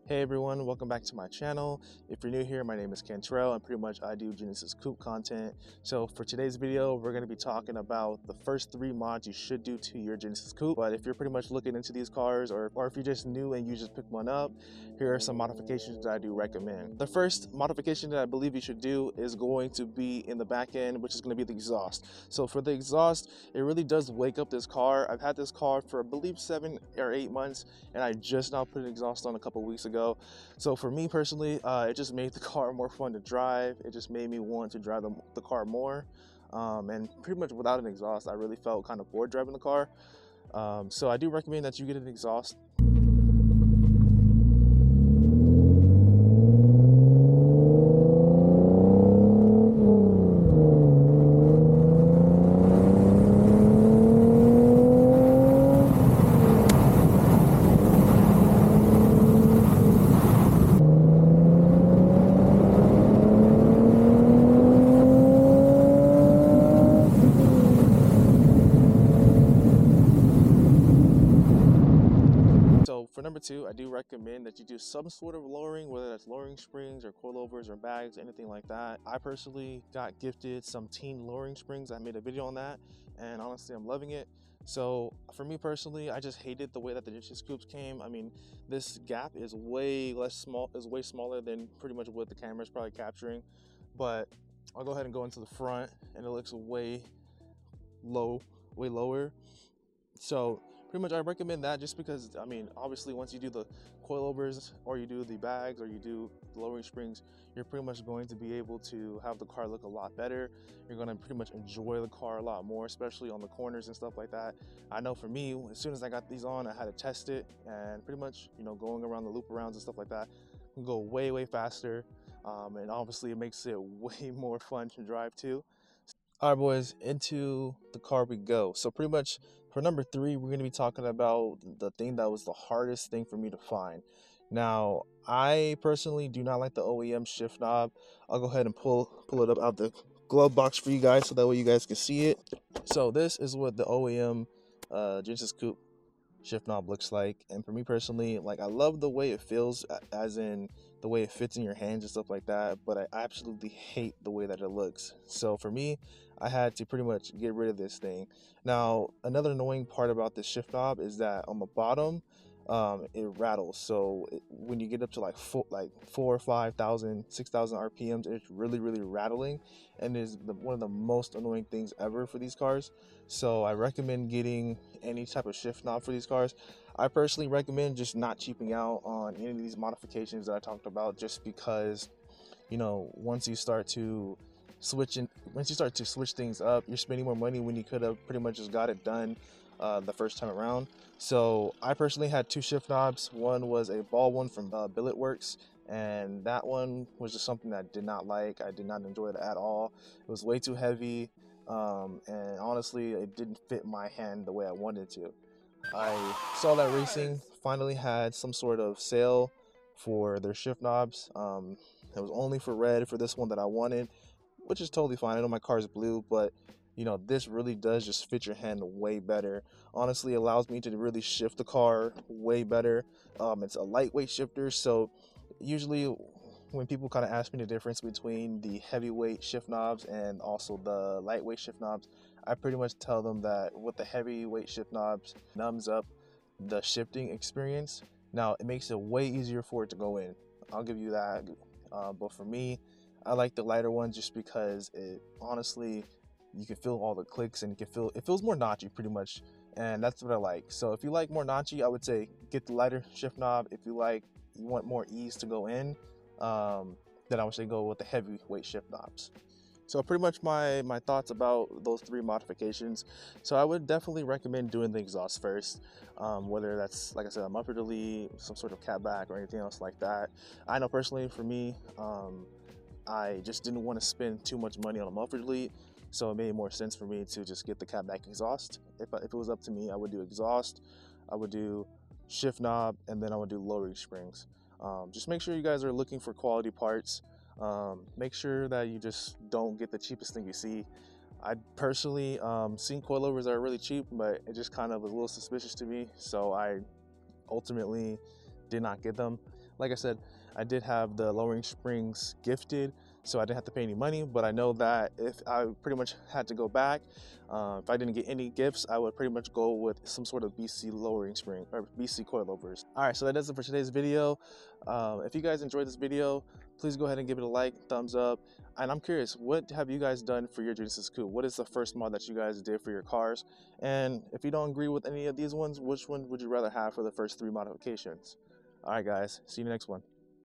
Hey everyone, welcome back to my channel. If you're new here, my name is Cantrell and pretty much I do Genesis Coupe content. So for today's video, we're going to be talking about the first 3 mods you should do to your Genesis Coupe. But if you're pretty much looking into these cars or if you're just new and you just picked one up, here are some modifications that I do recommend. The first modification that I believe you should do is going to be in the back end, which is going to be the exhaust. So for the exhaust, it really does wake up this car. I've had this car for I believe 7 or 8 months and I just now put an exhaust on a couple weeks ago. So for me personally, it just made the car more fun to drive. It just made me want to drive the car more. And pretty much without an exhaust, I really felt kind of bored driving the car. So I do recommend that you get an exhaust. So for number 2, I do recommend that you do some sort of lowering, whether that's lowering springs or coilovers or bags, anything like that. I personally got gifted some teen lowering springs. I made a video on that and honestly I'm loving it. So for me personally, I just hated the way that the Genesis Coupes came. I mean, this gap is way smaller than pretty much what the camera is probably capturing. But I'll go ahead and go into the front and it looks way lower. So pretty much I recommend that just because, I mean, obviously once you do the coilovers or you do the bags or you do the lowering springs, you're pretty much going to be able to have the car look a lot better. You're going to pretty much enjoy the car a lot more, especially on the corners and stuff like that. I know for me, as soon as I got these on, I had to test it and pretty much, you know, going around the loop arounds and stuff like that can go way faster. And obviously it makes it way more fun to drive too. All right, boys, into the car we go. So pretty much for number 3, we're going to be talking about the thing that was the hardest thing for me to find. Now, I personally do not like the OEM shift knob. I'll go ahead and pull it up out the glove box for you guys so that way you guys can see it. So this is what the OEM Genesis Coupe shift knob looks like, and for me personally, like, I love the way it feels, as in the way it fits in your hands and stuff like that, but I absolutely hate the way that it looks. So for me, I had to pretty much get rid of this thing. Now, another annoying part about this shift knob is that on the bottom, it rattles. So when you get up to like 4 or 5,000 6,000 RPMs, it's really rattling, and is one of the most annoying things ever for these cars. So I recommend getting any type of shift knob for these cars. I personally recommend just not cheaping out on any of these modifications that I talked about, just because, you know, once you start to switch things up, you're spending more money when you could have pretty much just got it done the first time around. So I personally had 2 shift knobs. One was a ball one from Billet Works, and that one was just something that I did not like. I did not enjoy it at all. It was way too heavy, and honestly it didn't fit my hand the way I wanted to. I saw that Racing finally had some sort of sale for their shift knobs. It was only for red for this one that I wanted, which is totally fine. I know my car is blue, but you know, this really does just fit your hand way better. Honestly, it allows me to really shift the car way better. It's a lightweight shifter, so usually when people kind of ask me the difference between the heavyweight shift knobs and also the lightweight shift knobs, I pretty much tell them that with the heavyweight shift knobs, numbs up the shifting experience. Now, it makes it way easier for it to go in. I'll give you that. But for me, I like the lighter one just because it honestly, you can feel all the clicks and it feels more notchy pretty much, and that's what I like. So if you like more notchy, I would say get the lighter shift knob. If you want more ease to go in, then I would say go with the heavyweight shift knobs. So pretty much my thoughts about those 3 modifications. So I would definitely recommend doing the exhaust first, whether that's, like I said, a muffler delete, some sort of catback, or anything else like that. I know personally for me, I just didn't want to spend too much money on a muffler delete, so it made more sense for me to just get the catback exhaust. If it was up to me, I would do exhaust, I would do shift knob, and then I would do lowering springs. Just make sure you guys are looking for quality parts. Make sure that you just don't get the cheapest thing you see. I personally seen coilovers that are really cheap, but it just kind of was a little suspicious to me, so I ultimately did not get them. Like I said, I did have the lowering springs gifted, so I didn't have to pay any money. But I know that if I pretty much had to go back, if I didn't get any gifts, I would pretty much go with some sort of BC lowering spring or BC coilovers. All right, so that does it for today's video. If you guys enjoyed this video, please go ahead and give it a like, thumbs up. And I'm curious, what have you guys done for your Genesis Coupe? What is the first mod that you guys did for your cars? And if you don't agree with any of these ones, which one would you rather have for the first 3 modifications? All right, guys, see you in the next one.